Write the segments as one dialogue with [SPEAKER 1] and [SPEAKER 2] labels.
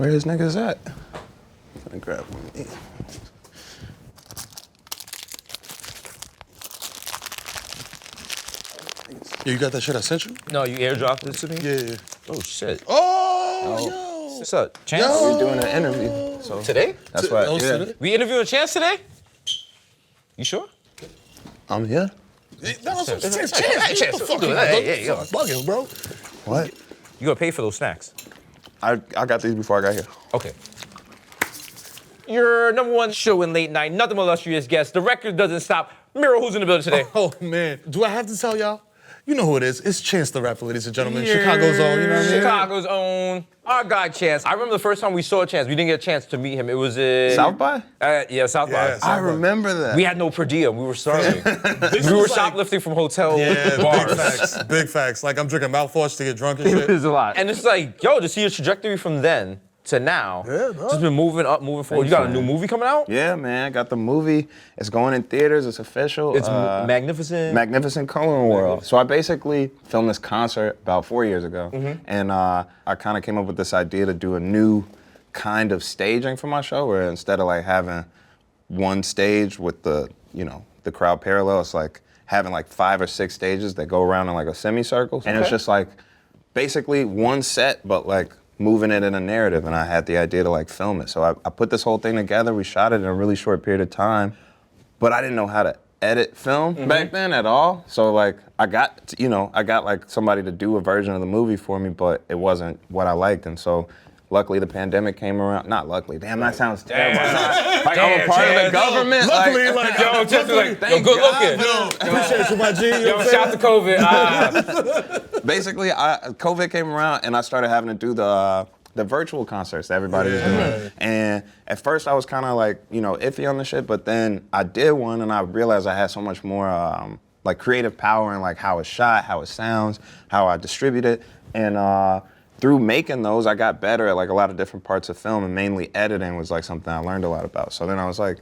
[SPEAKER 1] Where his niggas at? I'm gonna grab one of these. Yeah, you got that shit I sent you?
[SPEAKER 2] No, you airdropped it to me?
[SPEAKER 1] Yeah.
[SPEAKER 2] Oh, shit.
[SPEAKER 1] Oh, yo.
[SPEAKER 2] What's up, Chance?
[SPEAKER 1] We're doing an interview. So
[SPEAKER 2] Today?
[SPEAKER 1] That's why. Yeah.
[SPEAKER 3] Today?
[SPEAKER 2] We interviewing Chance today? You sure?
[SPEAKER 1] I'm here.
[SPEAKER 3] No, Chance.
[SPEAKER 2] Chance.
[SPEAKER 3] What the fuck?
[SPEAKER 2] Hey, yo.
[SPEAKER 3] Bugging, bro.
[SPEAKER 1] What?
[SPEAKER 2] You gonna pay for those snacks?
[SPEAKER 1] I got these before I got here.
[SPEAKER 2] Okay. Your #1 show in late night, nothing but illustrious guests. The record doesn't stop. Miro, who's in the building today?
[SPEAKER 3] Oh, man. Do I have to tell y'all? You know who it is. It's Chance the Rapper, ladies and gentlemen. Chicago's own, you know what I mean?
[SPEAKER 2] Chicago's own. Our guy Chance. I remember the first time we saw Chance, we didn't get a chance to meet him. It was in...
[SPEAKER 1] South by?
[SPEAKER 2] Yeah, South by.
[SPEAKER 3] Yeah,
[SPEAKER 1] I remember that.
[SPEAKER 2] We had no per diem. We were starving. We were shoplifting from hotel
[SPEAKER 3] Yeah,
[SPEAKER 2] bars.
[SPEAKER 3] big facts. Big facts. Like, I'm drinking mouthwash to get drunk and
[SPEAKER 2] It
[SPEAKER 3] shit.
[SPEAKER 2] was a lot. And it's like, yo, to see your trajectory from then to now, just been moving up, moving forward. You got a new movie coming out?
[SPEAKER 1] Yeah, man. I got the movie. It's going in theaters. It's official.
[SPEAKER 2] It's magnificent.
[SPEAKER 1] Magnificent Coloring World. So I basically filmed this concert about 4 years ago. And I kind of came up with this idea to do a new kind of staging for my show where instead of like having one stage with the, you know, the crowd parallel, it's like having like 5 or 6 stages that go around in like a semicircle. And it's just like basically one set, but like moving it in a narrative, and I had the idea to like film it. So I put this whole thing together. We shot it in a really short period of time, but I didn't know how to edit film back then at all. So like I got like somebody to do a version of the movie for me, but it wasn't what I liked. And so luckily the pandemic came around. Not luckily, damn, that sounds terrible. Like I'm a part of the government.
[SPEAKER 3] Luckily, like,
[SPEAKER 2] Yo, just like, yo, good looking.
[SPEAKER 3] Yo, appreciate you, my G. You know
[SPEAKER 2] Yo,
[SPEAKER 3] what I'm
[SPEAKER 2] shout to COVID.
[SPEAKER 1] Basically, COVID came around and I started having to do the virtual concerts that everybody was doing. And at first I was kind of like, you know, iffy on the shit, but then I did one and I realized I had so much more like creative power in like how it's shot, how it sounds, how I distribute it. And through making those, I got better at like a lot of different parts of film, and mainly editing was like something I learned a lot about. So then I was like,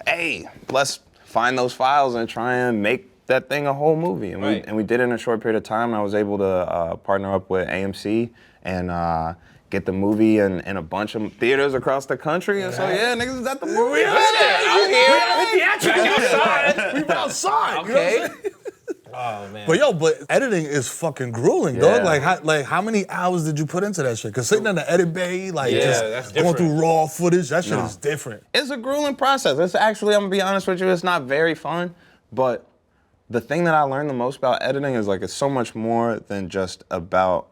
[SPEAKER 1] hey, let's find those files and try and make that thing a whole movie. And we did it in a short period of time. I was able to partner up with AMC and get the movie in a bunch of theaters across the country. And so yeah, niggas is at the movie.
[SPEAKER 3] We outside.
[SPEAKER 2] Okay.
[SPEAKER 3] You know what I'm saying?
[SPEAKER 2] Oh, man.
[SPEAKER 3] But editing is fucking grueling, dog. Like how many hours did you put into that shit? Cause sitting in the edit bay, like
[SPEAKER 2] that's
[SPEAKER 3] just going
[SPEAKER 2] different.
[SPEAKER 3] through raw footage, that shit is different.
[SPEAKER 1] It's a grueling process. It's actually, I'm gonna be honest with you, it's not very fun, but the thing that I learned the most about editing is like it's so much more than just about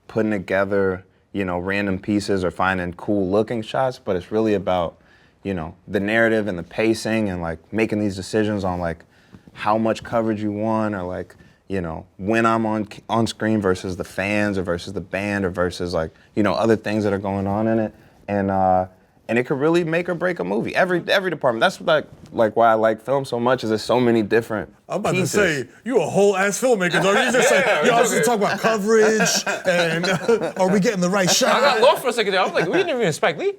[SPEAKER 1] putting together, you know, random pieces or finding cool looking shots, but it's really about, you know, the narrative and the pacing and like making these decisions on like how much coverage you want, or like, you know, when I'm on screen versus the fans or versus the band or versus like, you know, other things that are going on in it. And it could really make or break a movie. Every department. That's like why I like film so much, is there's so many different
[SPEAKER 3] I'm about
[SPEAKER 1] pieces.
[SPEAKER 3] to say, you a whole ass filmmaker, dog. You just say, yo, I was just talk about coverage and are we getting the right shot?
[SPEAKER 2] I got lost for a second there. I was like, we didn't even Spike Lee.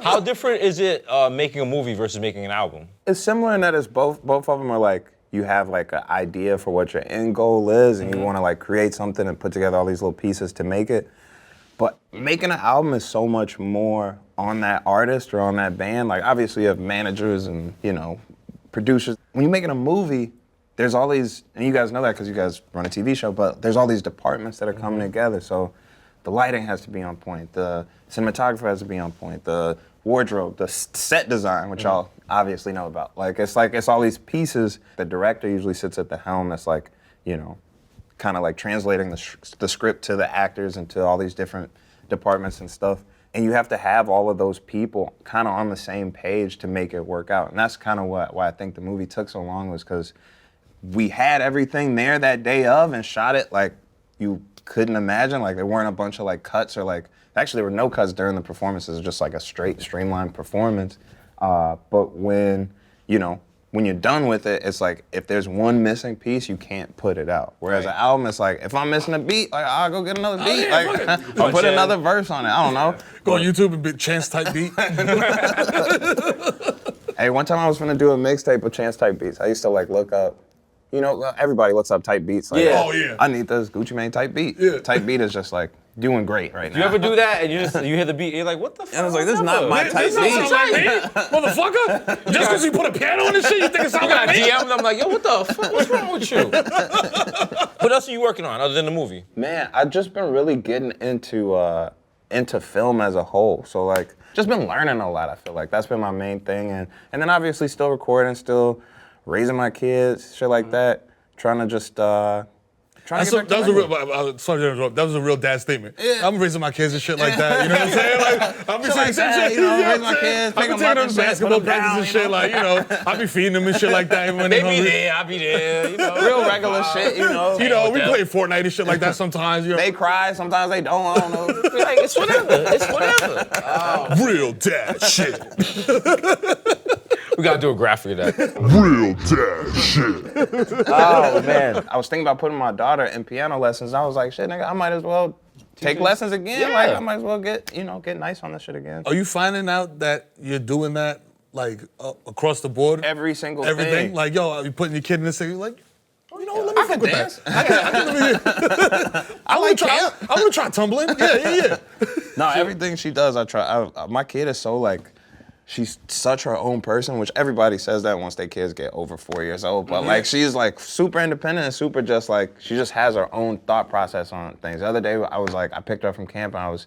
[SPEAKER 2] How different is it making a movie versus making an album?
[SPEAKER 1] It's similar in that it's both of them are like, you have like an idea for what your end goal is, and you want to like create something and put together all these little pieces to make it. But making an album is so much more on that artist or on that band. Like obviously you have managers and, you know, producers. When you're making a movie, there's all these, and you guys know that because you guys run a TV show, but there's all these departments that are coming together. So the lighting has to be on point, the cinematographer has to be on point, the wardrobe, the set design, which y'all obviously know about. Like it's all these pieces. The director usually sits at the helm that's like, you know, kind of like translating the script to the actors and to all these different departments and stuff. And you have to have all of those people kind of on the same page to make it work out. And that's kind of why I think the movie took so long, was because we had everything there that day of and shot it like you couldn't imagine. Like there weren't a bunch of like cuts or like, actually there were no cuts during the performances. It was just like a straight streamlined performance. But when, you know, when you're done with it, it's like if there's one missing piece, you can't put it out. Whereas an album, it's like if I'm missing a beat, like I'll go get another beat. I'll put another verse on it. I don't know.
[SPEAKER 3] Go on YouTube and be Chance type beat.
[SPEAKER 1] Hey, one time I was gonna do a mixtape of Chance type beats. I used to like look up, you know, everybody looks up type beats. Like,
[SPEAKER 3] Oh yeah.
[SPEAKER 1] I need this Gucci Mane type beat.
[SPEAKER 3] Yeah.
[SPEAKER 1] Type beat is just like doing great right now.
[SPEAKER 2] You ever do that and you hear the beat, you're like, what the fuck?
[SPEAKER 1] And I was like, this is not my type
[SPEAKER 3] This doesn't sound like
[SPEAKER 1] beat.
[SPEAKER 3] me, motherfucker. Just because you put a piano on this shit, you think it sounds
[SPEAKER 2] You got
[SPEAKER 3] like me?
[SPEAKER 2] DM'd, I'm like, yo, what the fuck? What's wrong with you? What else are you working on other than the movie?
[SPEAKER 1] Man, I've just been really getting into film as a whole. So like, just been learning a lot. I feel like that's been my main thing, and then obviously still recording, still raising my kids, shit like that. Trying to just trying to get back to
[SPEAKER 3] That was a
[SPEAKER 1] regular.
[SPEAKER 3] real. Sorry to interrupt. That was a real dad statement. Yeah. I'm raising my kids and shit like that. You know what I'm saying? Like, I'll be saying
[SPEAKER 1] that, you know, raise my kids,
[SPEAKER 3] I'll
[SPEAKER 1] pick
[SPEAKER 3] be
[SPEAKER 1] 'em
[SPEAKER 3] taking
[SPEAKER 1] up
[SPEAKER 3] them
[SPEAKER 1] and
[SPEAKER 3] to
[SPEAKER 1] shit,
[SPEAKER 3] basketball
[SPEAKER 1] put 'em
[SPEAKER 3] practice
[SPEAKER 1] down,
[SPEAKER 3] and shit.
[SPEAKER 1] you know?
[SPEAKER 3] Like, you know, I'll be feeding them and shit like that. When
[SPEAKER 2] They
[SPEAKER 3] they're
[SPEAKER 2] be
[SPEAKER 3] hungry.
[SPEAKER 2] there, I'll be there, you know.
[SPEAKER 1] Real regular shit, you know.
[SPEAKER 3] You know, we
[SPEAKER 2] Yeah.
[SPEAKER 3] play Fortnite and shit like that sometimes. You know,
[SPEAKER 1] They cry, sometimes they don't. I don't know.
[SPEAKER 2] Like, it's whatever. It's whatever.
[SPEAKER 3] real dad shit.
[SPEAKER 2] We gotta do a graphic of that.
[SPEAKER 3] Real dad shit.
[SPEAKER 1] Oh man, I was thinking about putting my daughter in piano lessons. I was like, shit, nigga, I might as well take lessons again.
[SPEAKER 2] Yeah.
[SPEAKER 1] Like, I might as well get nice on this shit again.
[SPEAKER 3] Are you finding out that you're doing that like across the board?
[SPEAKER 1] Every single
[SPEAKER 3] Everything?
[SPEAKER 1] thing.
[SPEAKER 3] Like, yo, are you putting your kid in this thing? You're like, oh, you know what? Let me
[SPEAKER 1] I
[SPEAKER 3] fuck
[SPEAKER 1] can
[SPEAKER 3] with
[SPEAKER 1] dance.
[SPEAKER 3] that. I
[SPEAKER 1] like
[SPEAKER 3] want to try tumbling. Yeah.
[SPEAKER 1] No, everything she does, I try. My kid is so like, she's such her own person, which everybody says that once their kids get over 4 years old. But like, she's like super independent and super just like, she just has her own thought process on things. The other day, I picked her up from camp and I was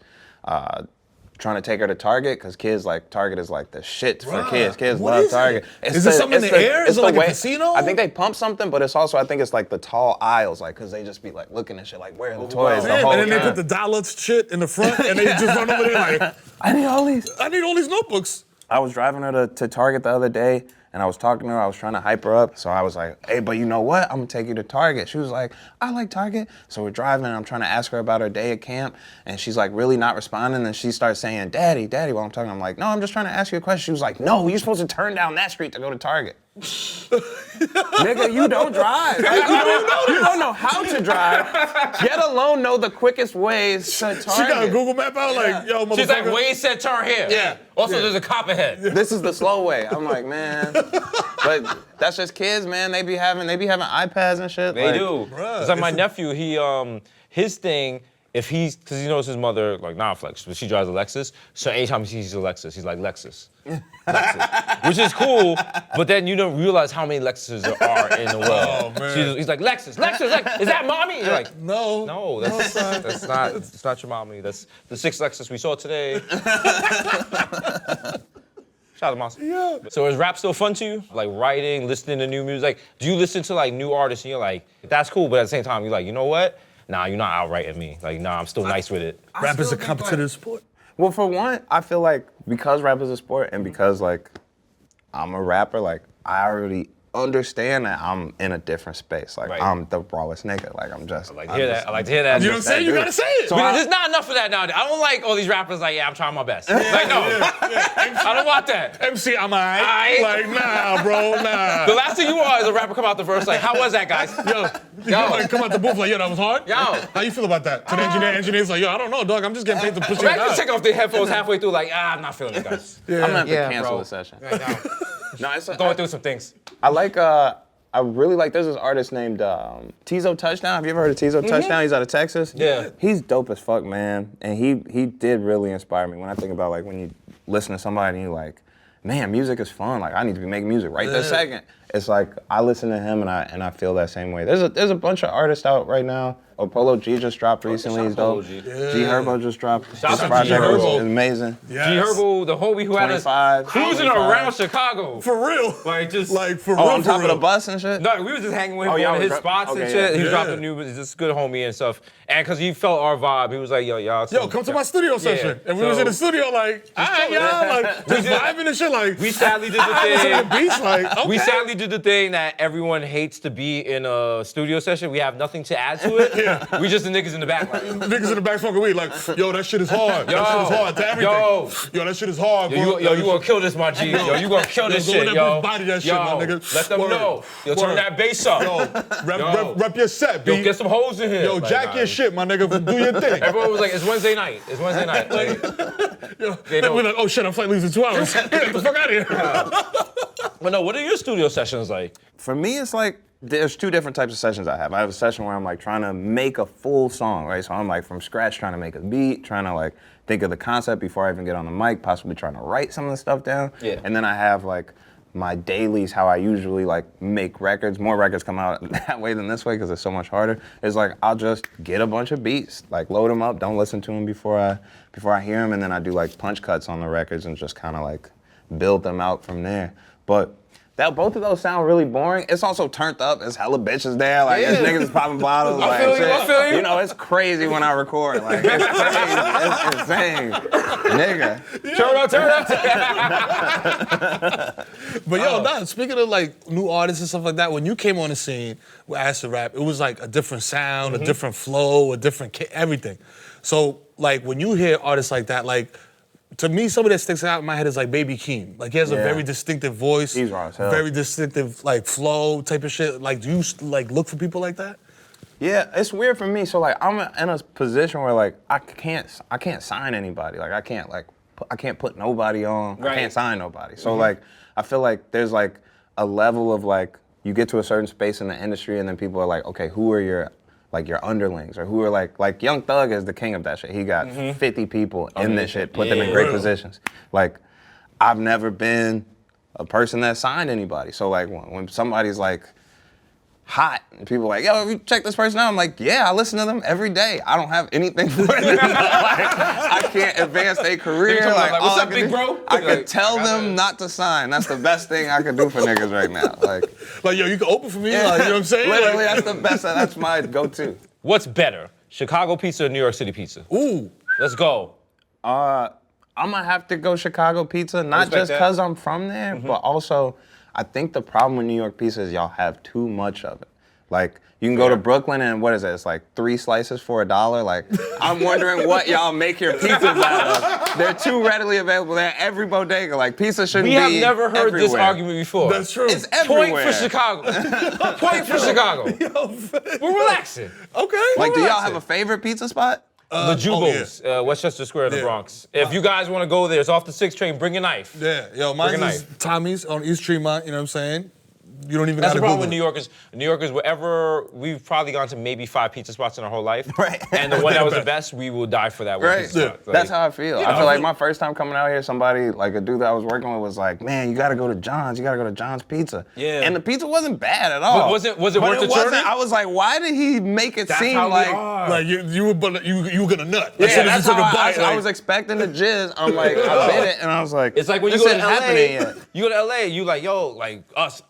[SPEAKER 1] trying to take her to Target because kids like Target is like the shit for kids. Kids
[SPEAKER 3] What
[SPEAKER 1] love
[SPEAKER 3] is it?
[SPEAKER 1] Target.
[SPEAKER 3] Is it something in the air? Is it like a casino?
[SPEAKER 1] I think they pump something, but it's also, I think it's like the tall aisles, like, because they just be like looking at shit like, where are the toys? The
[SPEAKER 3] Man,
[SPEAKER 1] whole
[SPEAKER 3] and then they
[SPEAKER 1] time.
[SPEAKER 3] put the dollar shit in the front and they just run over there like,
[SPEAKER 1] I need all these.
[SPEAKER 3] I need all these notebooks.
[SPEAKER 1] I was driving her to Target the other day, and I was talking to her. I was trying to hype her up. So I was like, hey, but you know what? I'm going to take you to Target. She was like, I like Target. So we're driving, and I'm trying to ask her about her day at camp, and she's like really not responding. And she starts saying, Daddy, while I'm talking. I'm like, no, I'm just trying to ask you a question. She was like, no, you're supposed to turn down that street to go to Target. Nigga, you don't drive. Like, you don't know how to drive, yet alone know the quickest ways to Target.
[SPEAKER 3] She got a Google map out like, yo, motherfucker.
[SPEAKER 2] She's like, Wade said turn here.
[SPEAKER 3] Yeah.
[SPEAKER 2] Also, there's a cop ahead.
[SPEAKER 1] This is the slow way. I'm like, man. But that's just kids, man. They be having iPads and shit.
[SPEAKER 2] They
[SPEAKER 1] like,
[SPEAKER 2] do.
[SPEAKER 3] Bruh,
[SPEAKER 2] It's like my nephew, his thing, because he knows his mother, like, non-flex, but she drives a Lexus, so anytime he sees a Lexus, he's like, Lexus. Which is cool, but then you don't realize how many Lexuses there are in the world.
[SPEAKER 3] Oh, man.
[SPEAKER 2] He's like, Lexus, is that mommy? You're like,
[SPEAKER 3] No.
[SPEAKER 2] no, that's not your mommy. That's the 6 Lexus we saw today. Shout out to Monster.
[SPEAKER 3] Yeah.
[SPEAKER 2] So is rap still fun to you? Like writing, listening to new music? Like, do you listen to like new artists and you're like, that's cool, but at the same time, you're like, you know what? Nah, you're not outwriting me. Like, nah, I'm still nice with it.
[SPEAKER 3] Rap is a competitive sport.
[SPEAKER 1] Well, for one, I feel like because rap is a sport and because like I'm a rapper, like I already understand that I'm in a different space. Like
[SPEAKER 2] Right.
[SPEAKER 1] I'm the rawest nigga. Like I'm just.
[SPEAKER 2] I like to hear that. I like to hear that.
[SPEAKER 3] You know what I'm saying? You gotta say it.
[SPEAKER 1] So
[SPEAKER 2] But
[SPEAKER 1] I-
[SPEAKER 2] there's not enough of that nowadays. I don't like all these rappers like, yeah, I'm trying my best. Like, no. I don't want that.
[SPEAKER 3] MC, I'm alright.
[SPEAKER 2] Aight.
[SPEAKER 3] Like, nah, bro, nah.
[SPEAKER 2] The last thing you want is a rapper come out the verse like, how was that, guys?
[SPEAKER 3] You like, come out the booth like, yo, that was hard?
[SPEAKER 2] Yo.
[SPEAKER 3] How you feel about that? To the engineer's like, yo, I don't know, dog. I'm just getting paid to push it
[SPEAKER 2] Imagine
[SPEAKER 3] out.
[SPEAKER 2] take off their headphones halfway through like, I'm not feeling it, guys.
[SPEAKER 1] I'm gonna have to
[SPEAKER 2] Yeah,
[SPEAKER 1] cancel
[SPEAKER 2] bro.
[SPEAKER 1] the session.
[SPEAKER 2] Right now.
[SPEAKER 1] No, it's
[SPEAKER 2] Going through some things.
[SPEAKER 1] I like. I really like. There's this artist named Teezo Touchdown. Have you ever heard of Teezo Touchdown? He's out of Texas.
[SPEAKER 2] Yeah.
[SPEAKER 1] He's dope as fuck, man. And he did really inspire me. When I think about like when you listen to somebody and you're like, man, music is fun. Like I need to be making music right this second. It's like I listen to him and I feel that same way. There's a bunch of artists out right now. Oh, Polo G just dropped recently. He's dope.
[SPEAKER 2] G.
[SPEAKER 1] G Herbo just dropped.
[SPEAKER 2] Shout
[SPEAKER 1] His
[SPEAKER 2] out to
[SPEAKER 1] project
[SPEAKER 3] G
[SPEAKER 1] was
[SPEAKER 3] Herbo.
[SPEAKER 1] amazing.
[SPEAKER 3] Yes.
[SPEAKER 2] G Herbo, the homie who had us
[SPEAKER 1] 25,
[SPEAKER 2] cruising
[SPEAKER 1] 25.
[SPEAKER 2] around Chicago.
[SPEAKER 3] For real.
[SPEAKER 2] Like, just-
[SPEAKER 3] Like, for
[SPEAKER 1] Oh,
[SPEAKER 3] real,
[SPEAKER 1] on
[SPEAKER 3] for
[SPEAKER 1] top
[SPEAKER 3] real.
[SPEAKER 1] of the bus and shit.
[SPEAKER 2] No, we were just hanging with him
[SPEAKER 1] Oh,
[SPEAKER 2] on
[SPEAKER 1] yeah,
[SPEAKER 2] his
[SPEAKER 1] we
[SPEAKER 2] spots
[SPEAKER 1] okay,
[SPEAKER 2] and shit.
[SPEAKER 1] yeah.
[SPEAKER 2] He
[SPEAKER 3] Yeah.
[SPEAKER 2] dropped a new, he's just a good homie and stuff. And because he felt our vibe, he was like, y'all.
[SPEAKER 3] Yo, come to my studio session. And we was in the studio like, all right, y'all, like, just vibing and shit, like,
[SPEAKER 2] We sadly did the
[SPEAKER 3] listening to
[SPEAKER 2] thing.
[SPEAKER 3] beats, like, okay.
[SPEAKER 2] We sadly did the thing that everyone hates to be in a studio session. We have nothing to add to it.
[SPEAKER 3] Yeah.
[SPEAKER 2] We just the niggas in the back. Like,
[SPEAKER 3] Niggas in the back smoking weed, like, yo, that shit is hard. That shit is hard to everything. Yo, that shit is hard, bro.
[SPEAKER 2] yo, you gonna kill this, my G. Yo, you gonna kill this
[SPEAKER 3] Yo, go in
[SPEAKER 2] shit,
[SPEAKER 3] that
[SPEAKER 2] yo.
[SPEAKER 3] bitch, body that shit,
[SPEAKER 2] Yo,
[SPEAKER 3] my nigga.
[SPEAKER 2] let them
[SPEAKER 3] Word.
[SPEAKER 2] know. Yo, turn
[SPEAKER 3] Word.
[SPEAKER 2] that bass up.
[SPEAKER 3] Yo, rep your set, B.
[SPEAKER 2] Yo, get some hoes in here.
[SPEAKER 3] Yo,
[SPEAKER 2] Like,
[SPEAKER 3] jack
[SPEAKER 2] nah.
[SPEAKER 3] your shit, my nigga. Do your thing.
[SPEAKER 2] Everyone was like, it's Wednesday night. It's Wednesday night. Like,
[SPEAKER 3] Yo,
[SPEAKER 2] They don't-
[SPEAKER 3] we're like, oh shit, I'm flight leaves in 2 hours. Get the fuck out of here.
[SPEAKER 2] but no, what are your studio sessions like?
[SPEAKER 1] For me, it's like There's two different types of sessions I have. I have a session where I'm like trying to make a full song, right? So I'm like from scratch trying to make a beat, trying to like think of the concept before I even get on the mic, possibly trying to write some of the stuff down.
[SPEAKER 2] Yeah.
[SPEAKER 1] And then I have like my dailies, how I usually like make records. More records come out that way than this way because it's so much harder. It's like I'll just get a bunch of beats, like load them up, don't listen to them before I hear them, and then I do like punch cuts on the records and just kind of like build them out from there. But both of those sound really boring. It's also turned up. There's hella bitches there. Like, there's niggas is popping bottles.
[SPEAKER 2] I feel you.
[SPEAKER 1] You know, it's crazy when I record. Like, it's crazy. It's insane. Nigga.
[SPEAKER 2] Turn up.
[SPEAKER 3] But yo, speaking of like new artists and stuff like that, when you came on the scene with Acid Rap, it was like a different sound, a different flow, a different everything. So like when you hear artists like that, like, to me, somebody that sticks out in my head is like Baby Keem. Like he has a very distinctive voice,
[SPEAKER 1] He's raw as hell.
[SPEAKER 3] very distinctive like flow type of shit. Like, do you like look for people like that?
[SPEAKER 1] Yeah, it's weird for me. So like I'm in a position where like I can't sign anybody. Like I can't put nobody on.
[SPEAKER 2] Right.
[SPEAKER 1] I can't sign nobody. So like I feel like there's like a level of like you get to a certain space in the industry and then people are like, okay, who are your underlings, or who are like Young Thug is the king of that shit. He got 50 people in this shit, put them in great positions. Like, I've never been a person that signed anybody. So like when somebody's like hot and people are like, yo, you check this person out, I'm like, yeah, I listen to them every day. I don't have anything for them. Like, I can't advance their career. Like,
[SPEAKER 2] what's up, big bro?
[SPEAKER 1] I could tell them not to sign. That's the best thing I could do for niggas right now.
[SPEAKER 3] Like, yo, you can open for me. Like, you know what I'm saying?
[SPEAKER 1] Literally, that's the best. That's my go-to.
[SPEAKER 2] What's better, Chicago pizza or New York City pizza?
[SPEAKER 3] Ooh.
[SPEAKER 2] Let's go.
[SPEAKER 1] I'm gonna have to go Chicago pizza, not just because I'm from there, but also I think the problem with New York pizza is y'all have too much of it. Like, you can go to Brooklyn and what is it? It's like 3 slices for $1. Like, I'm wondering what y'all make your pizzas out of. They're too readily available. They're at every bodega. Like, pizza shouldn't be
[SPEAKER 2] We have never heard this
[SPEAKER 1] everywhere.
[SPEAKER 2] argument before.
[SPEAKER 3] That's true.
[SPEAKER 1] It's everywhere.
[SPEAKER 2] Point for Chicago. Point for Chicago. We're relaxing.
[SPEAKER 3] Okay.
[SPEAKER 1] Like, do y'all have a favorite pizza spot?
[SPEAKER 2] The Jubos, Westchester Square in the Bronx. If you guys want to go there, it's off the 6 train. Bring your knife.
[SPEAKER 3] Yeah, yo, mine is Tommy's on East Tremont, you know what I'm saying? You don't even
[SPEAKER 2] That's the
[SPEAKER 3] gotta
[SPEAKER 2] problem with
[SPEAKER 3] Google
[SPEAKER 2] New Yorkers. New Yorkers, wherever, we've probably gone to maybe 5 pizza spots in our whole life.
[SPEAKER 1] Right.
[SPEAKER 2] And the one that was the best, we will die for that one
[SPEAKER 1] Right.
[SPEAKER 2] pizza spot.
[SPEAKER 1] That's how I feel. I feel like my first time coming out here, somebody, like a dude that I was working with was like, man, you gotta go to John's. You gotta go to John's Pizza.
[SPEAKER 2] Yeah.
[SPEAKER 1] And the pizza wasn't bad at all.
[SPEAKER 2] Was it
[SPEAKER 1] But
[SPEAKER 2] worth the journey?
[SPEAKER 1] I was like, why did he make it seem
[SPEAKER 2] how we
[SPEAKER 1] like...
[SPEAKER 2] are.
[SPEAKER 3] Like you were gonna nut.
[SPEAKER 1] Yeah,
[SPEAKER 3] As soon as
[SPEAKER 1] that's
[SPEAKER 3] you took
[SPEAKER 1] how
[SPEAKER 3] a bite.
[SPEAKER 1] I was expecting the jizz. I'm like, I bit it, and I was like,
[SPEAKER 2] It's like when you
[SPEAKER 1] this
[SPEAKER 2] go to
[SPEAKER 1] isn't
[SPEAKER 2] LA,
[SPEAKER 1] happening yet.
[SPEAKER 2] you go to LA, you like, yo, like us,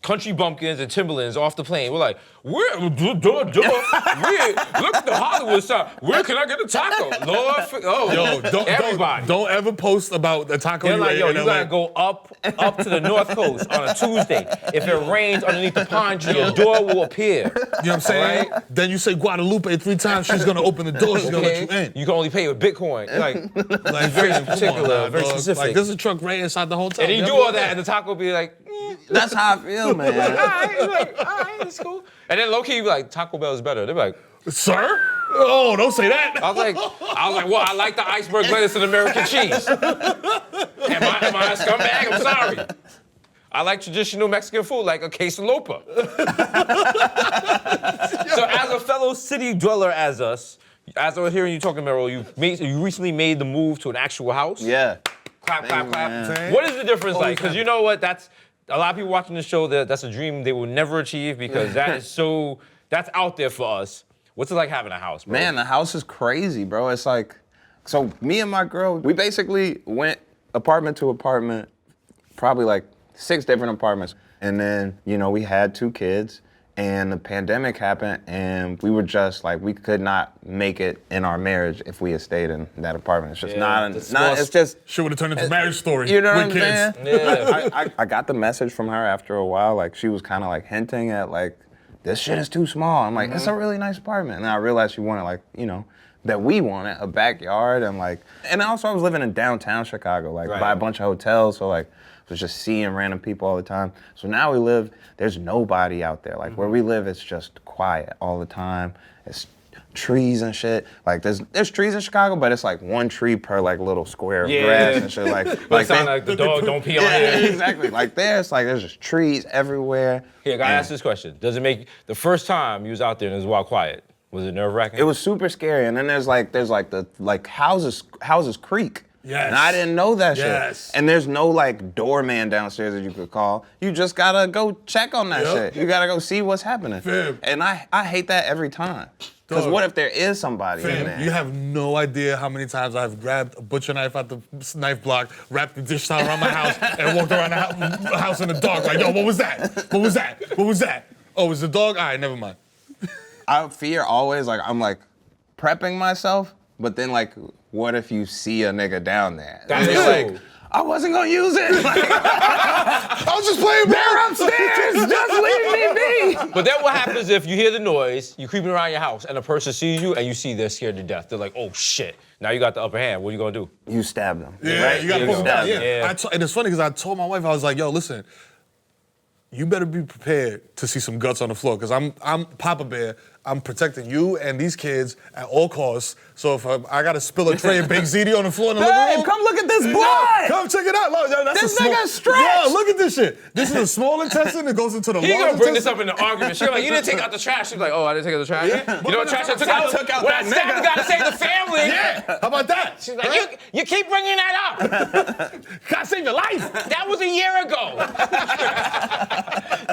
[SPEAKER 2] country bumpkins and Timberlands off the plane. We're like, look at the Hollywood side. Where can I get a taco? Lord,
[SPEAKER 3] Yo,
[SPEAKER 2] everybody.
[SPEAKER 3] don't ever post about the taco
[SPEAKER 2] They're
[SPEAKER 3] you
[SPEAKER 2] like,
[SPEAKER 3] ate
[SPEAKER 2] yo,
[SPEAKER 3] in
[SPEAKER 2] you
[SPEAKER 3] LA.
[SPEAKER 2] gotta go up to the North Coast on a Tuesday. If it rains underneath the pine tree, your door will appear.
[SPEAKER 3] You know what I'm saying?
[SPEAKER 2] Right?
[SPEAKER 3] Then you say Guadalupe 3 times, she's gonna open the door, she's gonna let you in.
[SPEAKER 2] You can only pay with Bitcoin. Like very
[SPEAKER 3] come on
[SPEAKER 2] particular,
[SPEAKER 3] now,
[SPEAKER 2] very
[SPEAKER 3] dog.
[SPEAKER 2] specific.
[SPEAKER 3] Like, there's a truck right inside the hotel.
[SPEAKER 2] and you do all that, and the taco be like,
[SPEAKER 1] That's how I feel, man.
[SPEAKER 2] all right, it's cool. And then low key, you be like, Taco Bell is better. They be like,
[SPEAKER 3] Sir? Oh, don't say that.
[SPEAKER 2] I was like, well, I like the iceberg lettuce and American cheese. Am I a scumbag? I'm sorry. I like traditional Mexican food, like a quesalopa. So as a fellow city dweller as us, as I was hearing you talking, Mero, you recently made the move to an actual house.
[SPEAKER 1] Yeah.
[SPEAKER 2] Clap, clap, clap.
[SPEAKER 1] man.
[SPEAKER 2] What is the difference like? Because you know what, that's, a lot of people watching this show, that's a dream they will never achieve because that is so, that's out there for us. What's it like having a house, bro?
[SPEAKER 1] Man, the house is crazy, bro. It's like, so me and my girl, we basically went apartment to apartment, probably like 6 different apartments. And then, you know, we had 2 kids and the pandemic happened and we were just like, we could not make it in our marriage if we had stayed in that apartment. It's just it's just.
[SPEAKER 3] Shit would have turned into a marriage story.
[SPEAKER 1] You know
[SPEAKER 3] with
[SPEAKER 1] what I'm
[SPEAKER 3] kids.
[SPEAKER 1] saying?
[SPEAKER 2] Yeah.
[SPEAKER 1] I got the message from her after a while, like she was kind of like hinting at like, this shit is too small. I'm like, it's a really nice apartment. And then I realized she wanted like, you know, that we wanted a backyard and like, and also I was living in downtown Chicago, like by a bunch of hotels. So like, I was just seeing random people all the time. So now we live, there's nobody out there. Like where we live, it's just quiet all the time. It's trees and shit. Like there's trees in Chicago, but it's like one tree per like little square of
[SPEAKER 2] Yeah.
[SPEAKER 1] grass and shit. Like
[SPEAKER 2] But it sound like the dog don't pee on it.
[SPEAKER 1] exactly. Like there's just trees everywhere.
[SPEAKER 2] Here, I gotta ask this question. Does it make, the first time you was out there and it was wild quiet, was it nerve-wracking?
[SPEAKER 1] It was super scary, and then there's the houses creak.
[SPEAKER 3] Yes.
[SPEAKER 1] And I didn't know that
[SPEAKER 3] Yes.
[SPEAKER 1] shit. And there's no like doorman downstairs that you could call. You just gotta go check on that
[SPEAKER 3] Yep.
[SPEAKER 1] shit. You gotta go see what's happening.
[SPEAKER 3] Fam.
[SPEAKER 1] And I hate that every time. Because
[SPEAKER 3] Dog.
[SPEAKER 1] what if there is somebody in
[SPEAKER 3] Fam,
[SPEAKER 1] there?
[SPEAKER 3] you have no idea how many times I've grabbed a butcher knife out the knife block, wrapped the dish towel around my house, and walked around the house in the dark like, yo, what was that? What was that? What was that? Oh, it was the dog? All right, never mind.
[SPEAKER 1] I fear always, like, I'm like prepping myself, but then like, what if you see a nigga down there?
[SPEAKER 2] That's
[SPEAKER 1] And you're
[SPEAKER 2] true.
[SPEAKER 1] like, I wasn't gonna use it. Like,
[SPEAKER 3] I was just playing
[SPEAKER 1] they're upstairs, just leave me be.
[SPEAKER 2] But then what happens if you hear the noise, you creeping around your house, and a person sees you, and you see they're scared to death. They're like, oh shit, now you got the upper hand. What are you gonna do?
[SPEAKER 1] You stab them.
[SPEAKER 3] Yeah,
[SPEAKER 1] right?
[SPEAKER 3] you gotta
[SPEAKER 2] There
[SPEAKER 3] put
[SPEAKER 2] you
[SPEAKER 3] them
[SPEAKER 2] go.
[SPEAKER 3] down. Yeah.
[SPEAKER 2] Yeah.
[SPEAKER 3] And it's funny because I told my wife, I was like, yo, listen, you better be prepared to see some guts on the floor because I'm Papa Bear. I'm protecting you and these kids at all costs. So if I gotta spill a tray of baked ziti on the floor in the living
[SPEAKER 1] Babe,
[SPEAKER 3] room,
[SPEAKER 1] come look at this
[SPEAKER 3] Yo,
[SPEAKER 1] blood.
[SPEAKER 3] come check it out. Look, yo, that's
[SPEAKER 1] This
[SPEAKER 3] a small,
[SPEAKER 1] nigga stretched.
[SPEAKER 3] Yo, look at this shit. This is a small intestine that goes into the
[SPEAKER 2] He
[SPEAKER 3] large
[SPEAKER 2] gonna bring this
[SPEAKER 3] intestine.
[SPEAKER 2] up in the argument. She's like, you didn't take out the trash. She's like, oh, I didn't take out the trash?
[SPEAKER 3] Yeah.
[SPEAKER 2] You know what trash I took out?
[SPEAKER 1] took out
[SPEAKER 2] When
[SPEAKER 1] that
[SPEAKER 2] I stabbed,
[SPEAKER 1] nigga.
[SPEAKER 2] you gotta save the family.
[SPEAKER 3] Yeah, how about that?
[SPEAKER 2] She's like, you keep bringing that up.
[SPEAKER 3] Gotta save your life.
[SPEAKER 2] That was a year ago.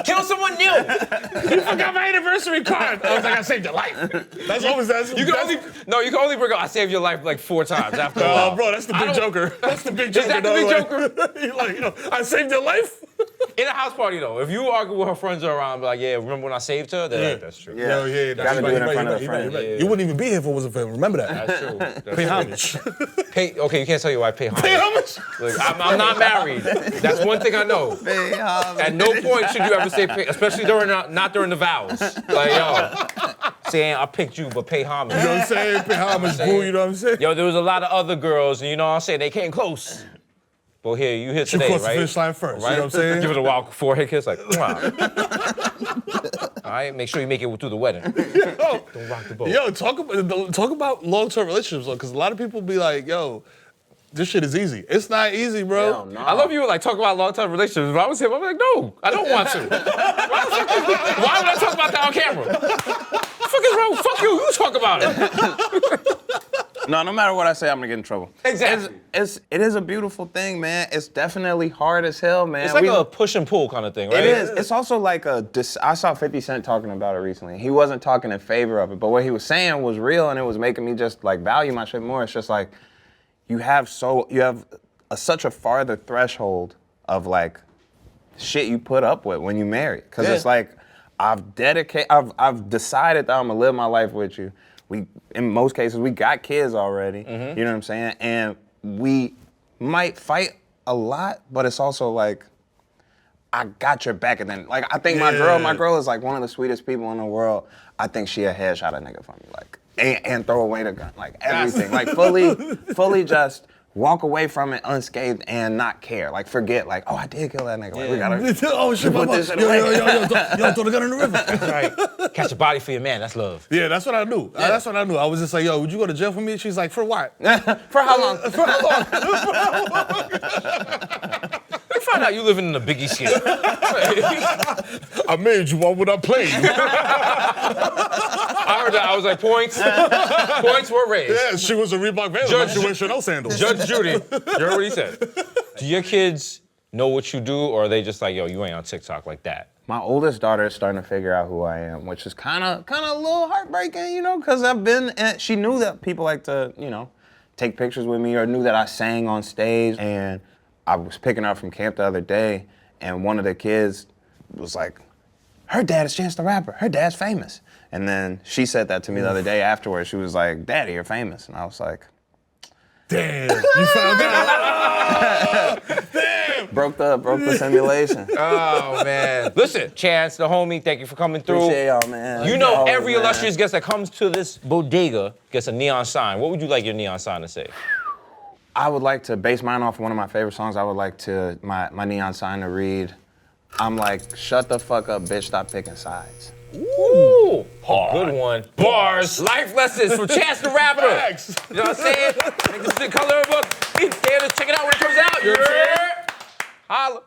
[SPEAKER 2] Kill someone new.
[SPEAKER 3] You forgot my anniversary card. I was like, I saved your life. That's always that.
[SPEAKER 2] You can only bring up, I saved your life like 4 times after a
[SPEAKER 3] Oh,
[SPEAKER 2] while.
[SPEAKER 3] bro, that's the
[SPEAKER 2] I
[SPEAKER 3] big
[SPEAKER 2] don't-
[SPEAKER 3] joker. That's the big
[SPEAKER 2] Is
[SPEAKER 3] joker.
[SPEAKER 2] that the
[SPEAKER 3] dog.
[SPEAKER 2] big
[SPEAKER 3] Like-
[SPEAKER 2] joker?
[SPEAKER 3] You're like, yo, I saved your life?
[SPEAKER 2] In a house party though, if you argue with her friends around, be like, yeah, remember when I saved her? They're like, that's true.
[SPEAKER 1] Yeah.
[SPEAKER 3] Yo, yeah,
[SPEAKER 1] Gotta do it in front of the friends.
[SPEAKER 2] Yeah.
[SPEAKER 3] You wouldn't even be here if it wasn't for him. Remember that.
[SPEAKER 2] That's true. That's
[SPEAKER 3] Pay
[SPEAKER 2] true.
[SPEAKER 3] homage.
[SPEAKER 2] Okay, you can't tell your wife pay homage.
[SPEAKER 3] Pay homage.
[SPEAKER 2] Look, I'm not married. That's one thing I know. At no point should you ever say pay, especially not during the vows. Like, yo, saying I picked you, but pay homage.
[SPEAKER 3] You know what I'm saying? Pay homage, boo. You know what I'm saying?
[SPEAKER 2] Yo, there was a lot of other girls, and you know what I'm saying? They came close. But here, you hit
[SPEAKER 3] She
[SPEAKER 2] today,
[SPEAKER 3] crossed the
[SPEAKER 2] right?
[SPEAKER 3] finish line first.
[SPEAKER 2] Right?
[SPEAKER 3] You know what I'm saying?
[SPEAKER 2] Give it a wild forehead kiss, like, mwah. All right, make sure you make it through the wedding.
[SPEAKER 3] Yo,
[SPEAKER 2] Don't rock the boat.
[SPEAKER 3] yo, talk about long-term relationships, though, because a lot of people be like, yo, this shit is easy. It's not easy, bro.
[SPEAKER 1] Hell no.
[SPEAKER 2] I love you like talk about long-term relationships. If I was him, I'm like, no, I don't want to. Why would I talk about that on camera? Fuck is wrong? Fuck you. You talk about it.
[SPEAKER 1] No matter what I say, I'm gonna get in trouble.
[SPEAKER 2] Exactly.
[SPEAKER 1] It is a beautiful thing, man. It's definitely hard as hell, man.
[SPEAKER 2] It's like a push and pull kind of thing, right?
[SPEAKER 1] It is. It's also like I saw 50 Cent talking about it recently. He wasn't talking in favor of it, but what he was saying was real, and it was making me just like value my shit more. It's just like you have such a farther threshold of like shit you put up with when you marry, because it's like I've decided that I'm gonna live my life with you. In most cases, we got kids already. You know what I'm saying? And we might fight a lot, but it's also like, I got your back. And then, like, I think my girl is like one of the sweetest people in the world. I think she'll headshot a nigga for me, like, and throw away the gun, like everything, like fully just walk away from it unscathed and not care, like forget, like, oh, I did kill that nigga. Like, we gotta
[SPEAKER 3] Oh, shit,
[SPEAKER 1] put
[SPEAKER 3] my
[SPEAKER 1] this
[SPEAKER 3] fault.
[SPEAKER 1] shit away.
[SPEAKER 3] Yo, throw the gun in the river.
[SPEAKER 2] Right. Catch a body for your man. That's love.
[SPEAKER 3] Yeah, that's what I knew. That's what I knew. I was just like, yo, would you go to jail for me? She's like, for what?
[SPEAKER 1] For how long?
[SPEAKER 3] For how long?
[SPEAKER 2] We find out you living in a Biggie scale.
[SPEAKER 3] I made you. Why would I play you?
[SPEAKER 2] I heard that. I was like, points were raised.
[SPEAKER 3] Yeah, she was a Reebok Vandal. She wears Chanel sandals.
[SPEAKER 2] Judge Judy, you heard what he said. Do your kids know what you do, or are they just like, yo, you ain't on TikTok like that?
[SPEAKER 1] My oldest daughter is starting to figure out who I am, which is kind of a little heartbreaking, you know, because she knew that people like to, you know, take pictures with me, or knew that I sang on stage. And I was picking her up from camp the other day, and one of the kids was like, her dad is Chance the Rapper. Her dad's famous. And then she said that to me the other day afterwards. She was like, Daddy, you're famous. And I was like,
[SPEAKER 3] Damn, you found out. Damn.
[SPEAKER 1] broke the simulation.
[SPEAKER 2] Oh, man. Listen, Chance, the homie, thank you for coming through.
[SPEAKER 1] Appreciate y'all, man.
[SPEAKER 2] You know,
[SPEAKER 1] Always,
[SPEAKER 2] every
[SPEAKER 1] man.
[SPEAKER 2] illustrious guest that comes to this bodega gets a neon sign. What would you like your neon sign to say?
[SPEAKER 1] I would like to base mine off one of my favorite songs. I would like my neon sign to read, I'm like, shut the fuck up, bitch, stop picking sides.
[SPEAKER 2] Ooh, good one. Bars. Life lessons from Chance the Rapper.
[SPEAKER 3] Facts.
[SPEAKER 2] You know what I'm saying? Make this shit color of a book. Be scared to check it out when it comes out. You know what I'm saying? Holla.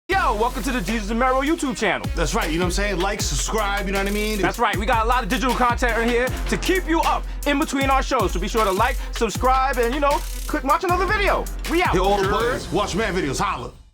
[SPEAKER 4] Yo, welcome to the DESUS MERO YouTube channel.
[SPEAKER 5] That's right, you know what I'm saying? Like, subscribe, you know what I mean?
[SPEAKER 4] That's right, we got a lot of digital content in here to keep you up in between our shows. So be sure to like, subscribe, and, you know, click watch another video. We out.
[SPEAKER 5] Hit all the buttons. Watch mad videos. Holla.